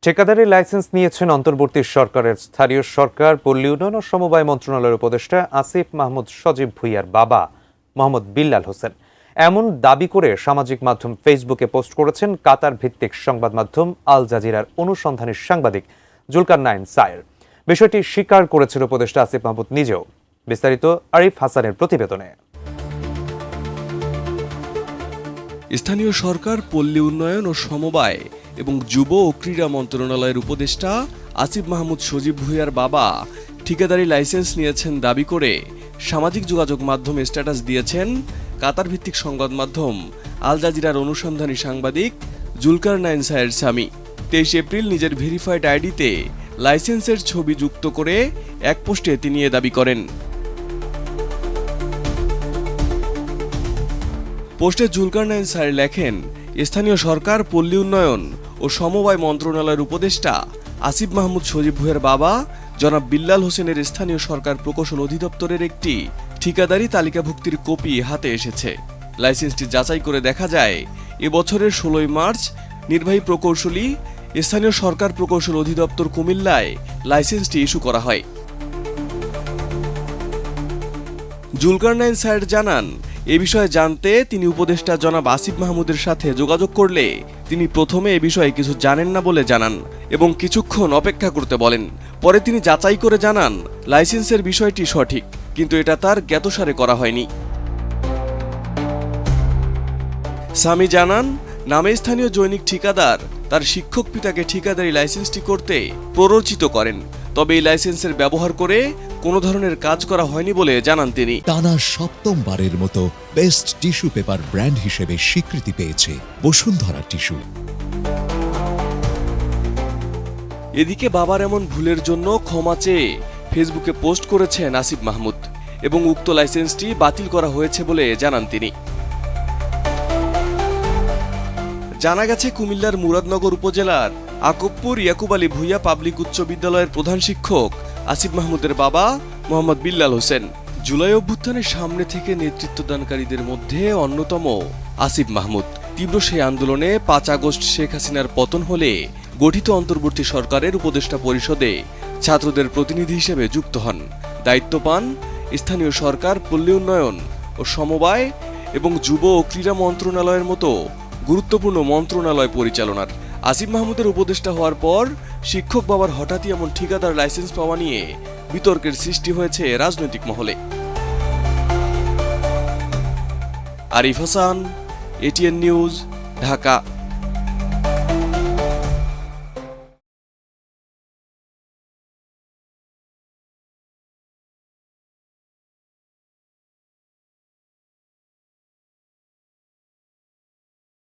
ঠিকাদারি লাইসেন্স নিয়েছেন অন্তর্বর্তী সরকারের স্থানীয় সরকার, পল্লী উন্নয়ন ও সমবায় মন্ত্রণালয়ের উপদেষ্টা আসিফ মাহমুদ সজীব ভুঁইয়ার বাবা মোহাম্মদ বিল্লাল হোসেন। এমন দাবি করে সামাজিক মাধ্যম ফেসবুকে পোস্ট করেছেন কাতার ভিত্তিক সংবাদ মাধ্যম আল জাজিরার অনুসন্ধানী সাংবাদিক জুলকারনাইন সায়ের। বিষয়টি স্বীকার করেছেন উপদেষ্টা আসিফ মাহমুদ নিজেও। বিস্তারিত আরিফ হাসানের প্রতিবেদনে। স্থানীয় সরকার, পল্লী উন্নয়ন ও সমবায় এবং যুব ও ক্রীড়া মন্ত্রণালয়ের উপদেষ্টা আসিফ মাহমুদ সজীব ভুঁইয়ার বাবা ঠিকাদারি লাইসেন্স নিয়েছেন দাবি করে সামাজিক যোগাযোগ মাধ্যমে স্ট্যাটাস দিয়েছেন কাতার ভিত্তিক সংবাদ মাধ্যম আল জাজিরার অনুসন্ধানী সাংবাদিক জুলকারনাইন সায়ের স্বামী। 23 এপ্রিল নিজের ভেরিফাইড আইডিতে লাইসেন্সের ছবি যুক্ত করে এক পোস্টে তিনি এ দাবি করেন। পোস্টে জুলকারনাইন সায়ের লেখেন, স্থানীয় সরকার, পল্লী উন্নয়ন ও সমবায় মন্ত্রণালয়ের উপদেষ্টা আসিফ মাহমুদ সজীব ভুঁইয়ার বাবা জনাব বিল্লাল হোসেনের স্থানীয় সরকার প্রকৌশল অধিদপ্তরের একটি ঠিকাদারি তালিকাভুক্তির কপি হাতে এসেছে। লাইসেন্সটি যাচাই করে দেখা যায় এবছরের 16 মার্চ নির্বাহী প্রকৌশলী, স্থানীয় সরকার প্রকৌশল অধিদপ্তর, কুমিল্লায় লাইসেন্সটি ইস্যু করা হয়। জুলকারনাইন সায়ের জানান, এ বিষয়ে জানতে তিনি উপদেষ্টা জনাব আসিফ মাহমুদের সাথে যোগাযোগ করলে তিনি প্রথমে এ বিষয়ে কিছু জানেন না বলে জানান এবং কিছুক্ষণ অপেক্ষা করতে বলেন। পরে তিনি যাচাই করে জানান লাইসেন্সের বিষয়টি সঠিক, কিন্তু এটা তার জ্ঞাতসারে করা হয়নি। স্বামী জানান, নামে স্থানীয় জৈনিক ঠিকাদার তার শিক্ষক পিতাকে ঠিকাদারি লাইসেন্সটি করতে প্ররোচিত করেন, তবে এই লাইসেন্সের ব্যবহার করে কোনো ধরনের কাজ করা হয়নি বলে জানান তিনি। টানা 7মবারের মতো বেস্ট টিস্যু পেপার ব্র্যান্ড হিসেবে স্বীকৃতি পেয়েছে বসুন্ধরা টিস্যু। এদিকে বাবার এমন ভুলের জন্য ক্ষমা চেয়ে ফেসবুকে পোস্ট করেছেন আসিফ মাহমুদ এবং উক্ত লাইসেন্সটি বাতিল করা হয়েছে বলে জানান তিনি। জানা গেছে, কুমিল্লার মুরাদনগর উপজেলার আকবপুর ইয়াকুব আলী ভুঁইয়া পাবলিক উচ্চ বিদ্যালয়ের প্রধান শিক্ষক আসিফ মাহমুদের বাবা মোহাম্মদ বিল্লাল হোসেন। জুলাই অভ্যুত্থানের সামনে থেকে নেতৃত্বদানকারীদের মধ্যে অন্যতম আসিফ মাহমুদ। তীব্র সেই আন্দোলনে 5 আগস্ট শেখ হাসিনার পতন হলে গঠিত অন্তর্বর্তী সরকারের উপদেষ্টা পরিষদে ছাত্রদের প্রতিনিধি হিসেবে যুক্ত হন। দায়িত্ব পান স্থানীয় সরকার, পল্লী উন্নয়ন ও সমবায় এবং যুব ও ক্রীড়া মন্ত্রণালয়ের মতো গুরুত্বপূর্ণ মন্ত্রণালয় পরিচালনার। আসিফ মাহমুদের উপদেষ্টা হওয়ার পর শিক্ষক বাবার হঠাৎই এমন ঠিকাদার লাইসেন্স পাওয়া নিয়ে বিতর্কের সৃষ্টি হয়েছে রাজনৈতিক মহলে। Arif Hasan, ATN news, Dhaka.